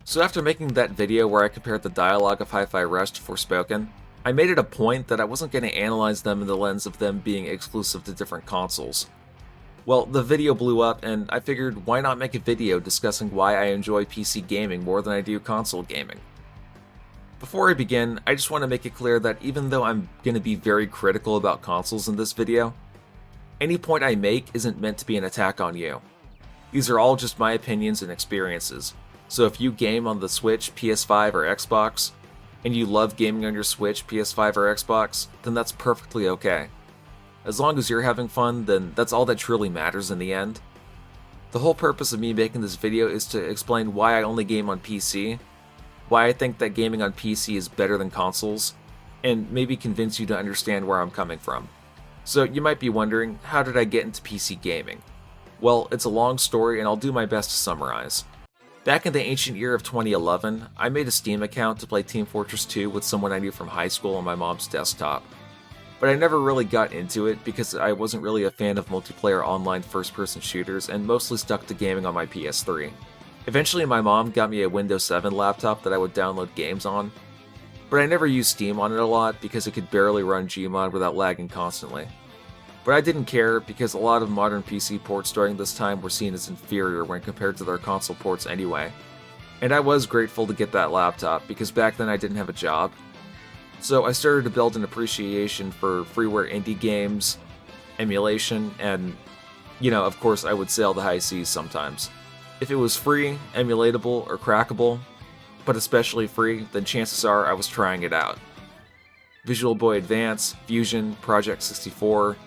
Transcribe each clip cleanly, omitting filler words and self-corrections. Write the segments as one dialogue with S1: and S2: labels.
S1: So after making that video where I compared the dialogue of Hi-Fi Rush to Forspoken, I made it a point that I wasn't going to analyze them in the lens of them being exclusive to different consoles. Well, the video blew up, and I figured why not make a video discussing why I enjoy PC gaming more than I do console gaming. Before I begin, I just want to make it clear that even though I'm going to be very critical about consoles in this video, any point I make isn't meant to be an attack on you. These are all just my opinions and experiences. So if you game on the Switch, PS5, or Xbox, and you love gaming on your Switch, PS5, or Xbox, then that's perfectly okay. As long as you're having fun, then that's all that truly matters in the end. The whole purpose of me making this video is to explain why I only game on PC, why I think that gaming on PC is better than consoles, and maybe convince you to understand where I'm coming from. So you might be wondering, how did I get into PC gaming? Well, it's a long story and I'll do my best to summarize. Back in the ancient year of 2011, I made a Steam account to play Team Fortress 2 with someone I knew from high school on my mom's desktop. But I never really got into it because I wasn't really a fan of multiplayer online first-person shooters and mostly stuck to gaming on my PS3. Eventually my mom got me a Windows 7 laptop that I would download games on, but I never used Steam on it a lot because it could barely run Gmod without lagging constantly. But I didn't care because a lot of modern PC ports during this time were seen as inferior when compared to their console ports anyway. And I was grateful to get that laptop because back then I didn't have a job. So I started to build an appreciation for freeware indie games, emulation, and, of course I would sail the high seas sometimes. If it was free, emulatable, or crackable, but especially free, then chances are I was trying it out. Visual Boy Advance, Fusion, Project 64,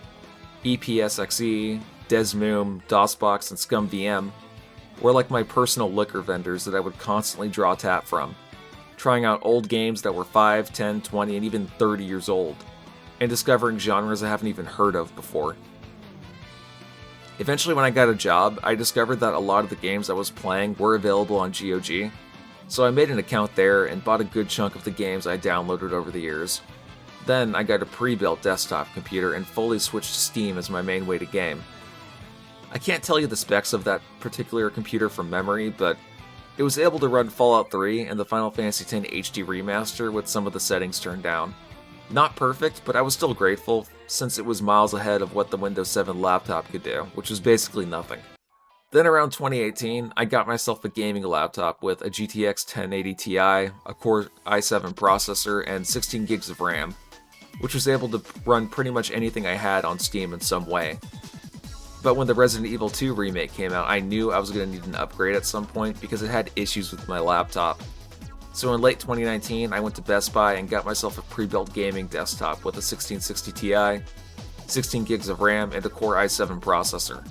S1: EPSXE, Desmoom, DOSBox, and ScumVM were like my personal liquor vendors that I would constantly draw tap from, trying out old games that were 5, 10, 20, and even 30 years old, and discovering genres I haven't even heard of before. Eventually when I got a job, I discovered that a lot of the games I was playing were available on GOG, so I made an account there and bought a good chunk of the games I downloaded over the years. Then I got a pre-built desktop computer and fully switched to Steam as my main way to game. I can't tell you the specs of that particular computer from memory, but it was able to run Fallout 3 and the Final Fantasy X HD Remaster with some of the settings turned down. Not perfect, but I was still grateful, since it was miles ahead of what the Windows 7 laptop could do, which was basically nothing. Then around 2018, I got myself a gaming laptop with a GTX 1080 Ti, a Core i7 processor, and 16 gigs of RAM, which was able to run pretty much anything I had on Steam in some way. But when the Resident Evil 2 remake came out, I knew I was going to need an upgrade at some point because it had issues with my laptop. So in late 2019, I went to Best Buy and got myself a pre-built gaming desktop with a 1660 Ti, 16 gigs of RAM, and a Core i7 processor.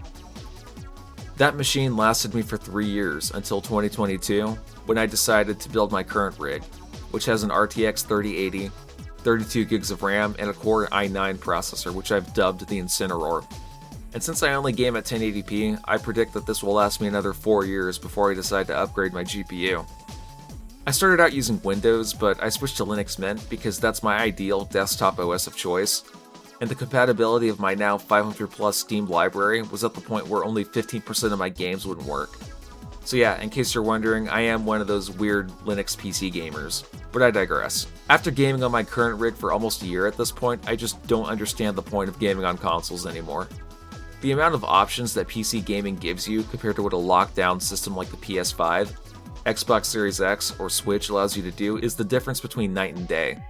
S1: That machine lasted me for 3 years until 2022, when I decided to build my current rig, which has an RTX 3080, 32 gigs of RAM, and a Core i9 processor, which I've dubbed the Incineroar. And since I only game at 1080p, I predict that this will last me another 4 years before I decide to upgrade my GPU. I started out using Windows, but I switched to Linux Mint because that's my ideal desktop OS of choice, and the compatibility of my now 500 plus Steam library was at the point where only 15% of my games wouldn't work. So yeah, in case you're wondering, I am one of those weird Linux PC gamers, but I digress. After gaming on my current rig for almost a year at this point, I just don't understand the point of gaming on consoles anymore. The amount of options that PC gaming gives you compared to what a locked-down system like the PS5, Xbox Series X, or Switch allows you to do is the difference between night and day.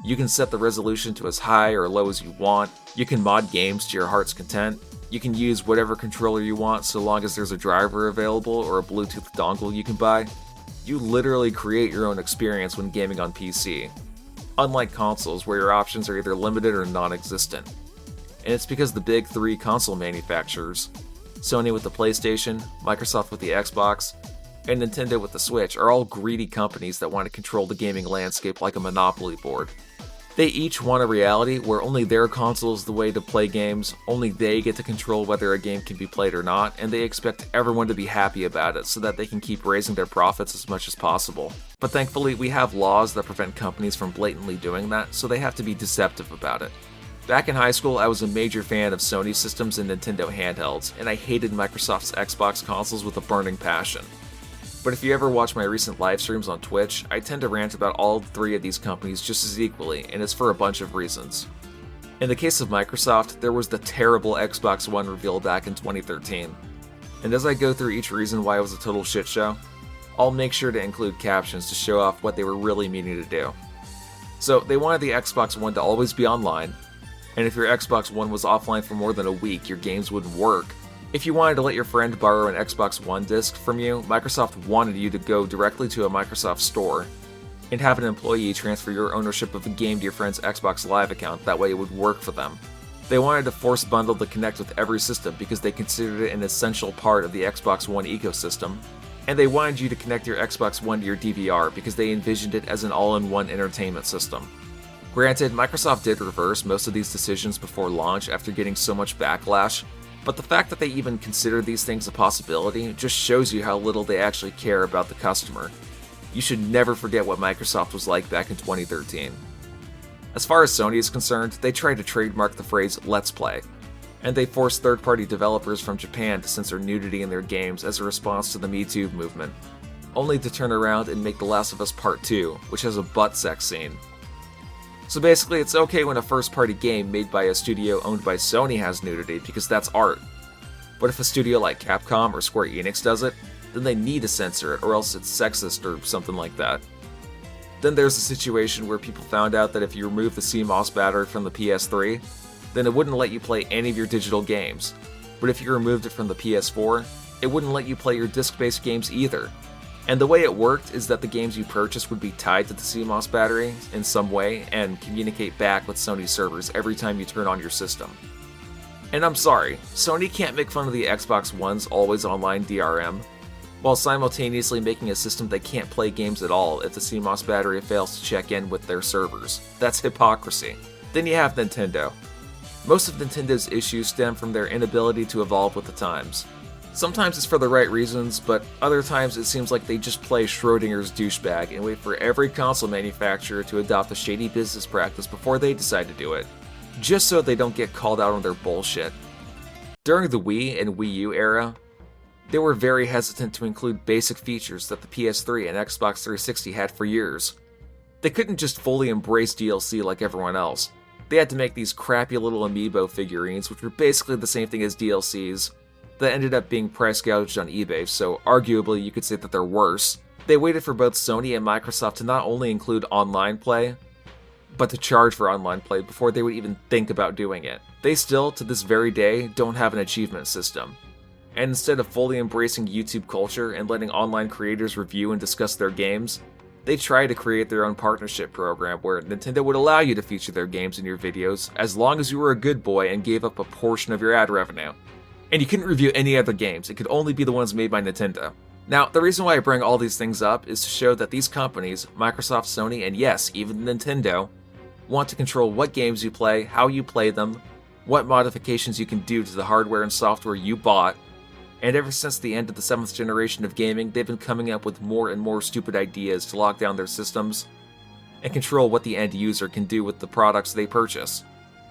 S1: You can set the resolution to as high or low as you want, you can mod games to your heart's content, you can use whatever controller you want so long as there's a driver available or a Bluetooth dongle you can buy. You literally create your own experience when gaming on PC, unlike consoles where your options are either limited or non-existent. And it's because the big three console manufacturers, Sony with the PlayStation, Microsoft with the Xbox, and Nintendo with the Switch, are all greedy companies that want to control the gaming landscape like a monopoly board. They each want a reality where only their console is the way to play games, only they get to control whether a game can be played or not, and they expect everyone to be happy about it so that they can keep raising their profits as much as possible. But thankfully, we have laws that prevent companies from blatantly doing that, so they have to be deceptive about it. Back in high school, I was a major fan of Sony systems and Nintendo handhelds, and I hated Microsoft's Xbox consoles with a burning passion. But if you ever watch my recent live streams on Twitch, I tend to rant about all three of these companies just as equally, and it's for a bunch of reasons. In the case of Microsoft, there was the terrible Xbox One reveal back in 2013. And as I go through each reason why it was a total shit show, I'll make sure to include captions to show off what they were really meaning to do. So they wanted the Xbox One to always be online, and if your Xbox One was offline for more than a week, your games wouldn't work. If you wanted to let your friend borrow an Xbox One disc from you, Microsoft wanted you to go directly to a Microsoft store and have an employee transfer your ownership of a game to your friend's Xbox Live account, that way it would work for them. They wanted to force bundle to connect with every system because they considered it an essential part of the Xbox One ecosystem, and they wanted you to connect your Xbox One to your DVR because they envisioned it as an all-in-one entertainment system. Granted, Microsoft did reverse most of these decisions before launch after getting so much backlash, but the fact that they even considered these things a possibility just shows you how little they actually care about the customer. You should never forget what Microsoft was like back in 2013. As far as Sony is concerned, they tried to trademark the phrase "Let's Play," and they forced third-party developers from Japan to censor nudity in their games as a response to the Me Too movement, only to turn around and make The Last of Us Part 2, which has a butt sex scene. So basically, it's okay when a first-party game made by a studio owned by Sony has nudity because that's art. But if a studio like Capcom or Square Enix does it, then they need to censor it or else it's sexist or something like that. Then there's a situation where people found out that if you remove the CMOS battery from the PS3, then it wouldn't let you play any of your digital games. But if you removed it from the PS4, it wouldn't let you play your disc-based games either. And the way it worked is that the games you purchased would be tied to the CMOS battery in some way and communicate back with Sony servers every time you turn on your system. And I'm sorry, Sony can't make fun of the Xbox One's always online DRM, while simultaneously making a system that can't play games at all if the CMOS battery fails to check in with their servers. That's hypocrisy. Then you have Nintendo. Most of Nintendo's issues stem from their inability to evolve with the times. Sometimes it's for the right reasons, but other times it seems like they just play Schrodinger's douchebag and wait for every console manufacturer to adopt a shady business practice before they decide to do it, just so they don't get called out on their bullshit. During the Wii and Wii U era, they were very hesitant to include basic features that the PS3 and Xbox 360 had for years. They couldn't just fully embrace DLC like everyone else. They had to make these crappy little amiibo figurines, which were basically the same thing as DLCs, that ended up being price gouged on eBay, so arguably you could say that they're worse. They waited for both Sony and Microsoft to not only include online play, but to charge for online play before they would even think about doing it. They still, to this very day, don't have an achievement system. And instead of fully embracing YouTube culture and letting online creators review and discuss their games, they try to create their own partnership program where Nintendo would allow you to feature their games in your videos as long as you were a good boy and gave up a portion of your ad revenue. And you couldn't review any other games, it could only be the ones made by Nintendo. Now, the reason why I bring all these things up is to show that these companies, Microsoft, Sony, and yes, even Nintendo, want to control what games you play, how you play them, what modifications you can do to the hardware and software you bought, and ever since the end of the 7th generation of gaming, they've been coming up with more and more stupid ideas to lock down their systems and control what the end user can do with the products they purchase.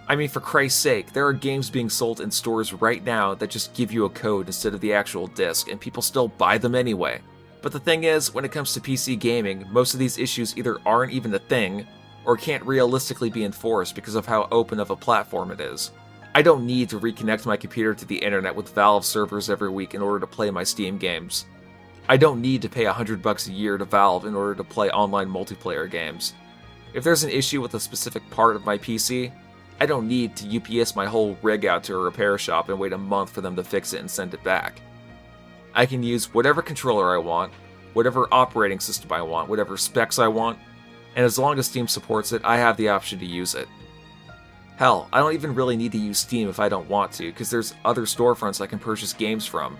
S1: I mean, for Christ's sake, there are games being sold in stores right now that just give you a code instead of the actual disc, and people still buy them anyway. But the thing is, when it comes to PC gaming, most of these issues either aren't even a thing, or can't realistically be enforced because of how open of a platform it is. I don't need to reconnect my computer to the internet with Valve servers every week in order to play my Steam games. I don't need to pay $100 a year to Valve in order to play online multiplayer games. If there's an issue with a specific part of my PC, I don't need to UPS my whole rig out to a repair shop and wait a month for them to fix it and send it back. I can use whatever controller I want, whatever operating system I want, whatever specs I want, and as long as Steam supports it, I have the option to use it. Hell, I don't even really need to use Steam if I don't want to, because there's other storefronts I can purchase games from,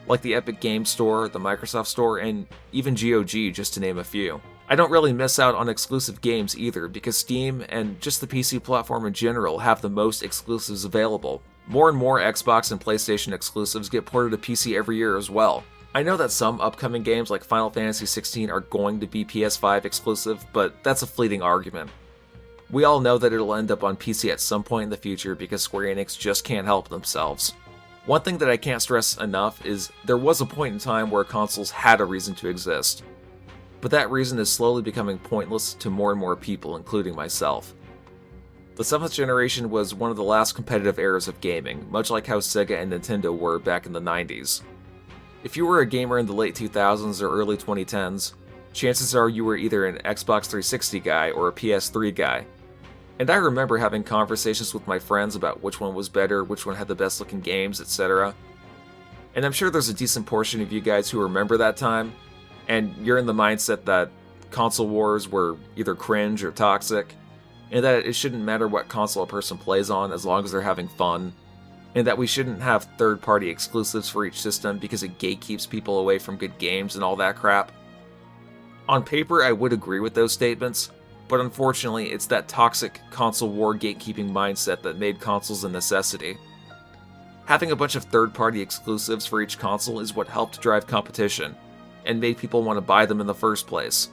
S1: like the Epic Games Store, the Microsoft Store, and even GOG, just to name a few. I don't really miss out on exclusive games either, because Steam and just the PC platform in general have the most exclusives available. More and more Xbox and PlayStation exclusives get ported to PC every year as well. I know that some upcoming games like Final Fantasy XVI are going to be PS5 exclusive, but that's a fleeting argument. We all know that it'll end up on PC at some point in the future because Square Enix just can't help themselves. One thing that I can't stress enough is there was a point in time where consoles had a reason to exist, but that reason is slowly becoming pointless to more and more people, including myself. The 7th generation was one of the last competitive eras of gaming, much like how Sega and Nintendo were back in the 90s. If you were a gamer in the late 2000s or early 2010s, chances are you were either an Xbox 360 guy or a PS3 guy. And I remember having conversations with my friends about which one was better, which one had the best looking games, etc. And I'm sure there's a decent portion of you guys who remember that time, and you're in the mindset that console wars were either cringe or toxic, and that it shouldn't matter what console a person plays on as long as they're having fun, and that we shouldn't have third-party exclusives for each system because it gatekeeps people away from good games and all that crap. On paper, I would agree with those statements, but unfortunately, it's that toxic console war gatekeeping mindset that made consoles a necessity. Having a bunch of third-party exclusives for each console is what helped drive competition, and made people want to buy them in the first place.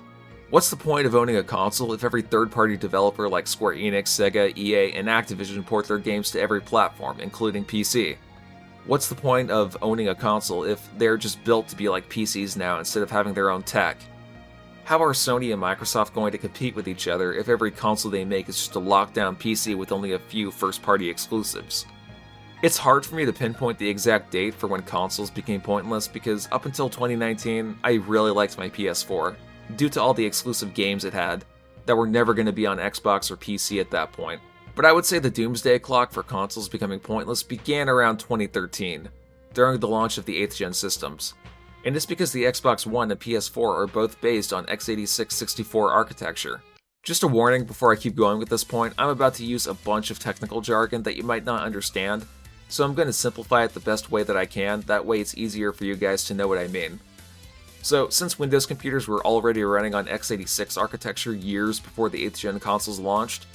S1: What's the point of owning a console if every third-party developer like Square Enix, Sega, EA, and Activision port their games to every platform, including PC? What's the point of owning a console if they're just built to be like PCs now instead of having their own tech? How are Sony and Microsoft going to compete with each other if every console they make is just a lockdown PC with only a few first-party exclusives? It's hard for me to pinpoint the exact date for when consoles became pointless because up until 2019, I really liked my PS4, due to all the exclusive games it had that were never going to be on Xbox or PC at that point. But I would say the doomsday clock for consoles becoming pointless began around 2013, during the launch of the 8th gen systems. And it's because the Xbox One and PS4 are both based on x86-64 architecture. Just a warning before I keep going with this point, I'm about to use a bunch of technical jargon that you might not understand, so I'm going to simplify it the best way that I can, that way it's easier for you guys to know what I mean. So, since Windows computers were already running on x86 architecture years before the 8th gen consoles launched,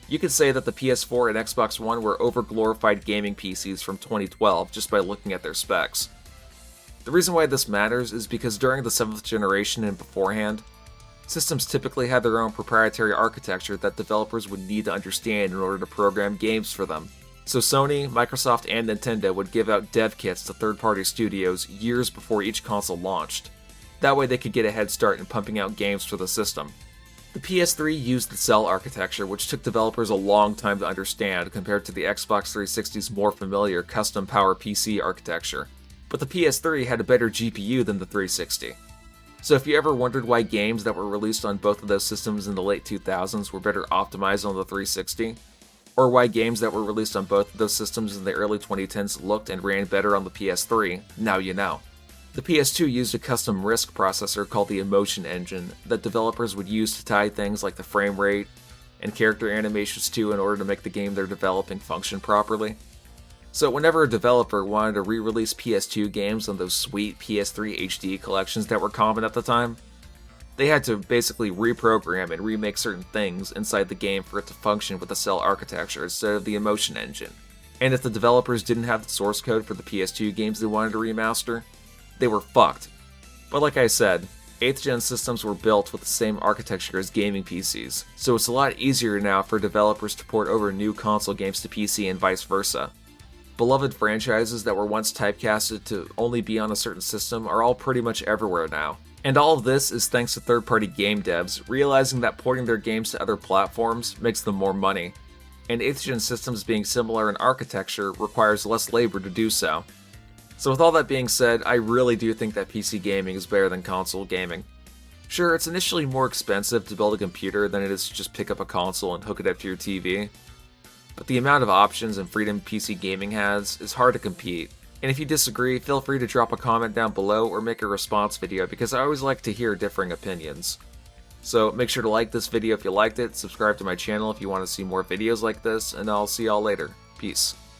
S1: you could say that the PS4 and Xbox One were overglorified gaming PCs from 2012 just by looking at their specs. The reason why this matters is because during the 7th generation and beforehand, systems typically had their own proprietary architecture that developers would need to understand in order to program games for them. So Sony, Microsoft, and Nintendo would give out dev kits to third-party studios years before each console launched. That way they could get a head start in pumping out games for the system. The PS3 used the Cell architecture, which took developers a long time to understand compared to the Xbox 360's more familiar custom PowerPC architecture. But the PS3 had a better GPU than the 360. So if you ever wondered why games that were released on both of those systems in the late 2000s were better optimized on the 360, or why games that were released on both of those systems in the early 2010s looked and ran better on the PS3, now you know. The PS2 used a custom RISC processor called the Emotion Engine that developers would use to tie things like the frame rate and character animations to in order to make the game they're developing function properly. So whenever a developer wanted to re-release PS2 games on those sweet PS3 HD collections that were common at the time, they had to basically reprogram and remake certain things inside the game for it to function with the Cell architecture instead of the Emotion Engine. And if the developers didn't have the source code for the PS2 games they wanted to remaster, they were fucked. But like I said, 8th gen systems were built with the same architecture as gaming PCs, so it's a lot easier now for developers to port over new console games to PC and vice versa. Beloved franchises that were once typecasted to only be on a certain system are all pretty much everywhere now. And all of this is thanks to third-party game devs realizing that porting their games to other platforms makes them more money, and 8th gen systems being similar in architecture requires less labor to do so. So with all that being said, I really do think that PC gaming is better than console gaming. Sure, it's initially more expensive to build a computer than it is to just pick up a console and hook it up to your TV, but the amount of options and freedom PC gaming has is hard to compete. And if you disagree, feel free to drop a comment down below or make a response video because I always like to hear differing opinions. So make sure to like this video if you liked it, subscribe to my channel if you want to see more videos like this, and I'll see y'all later. Peace.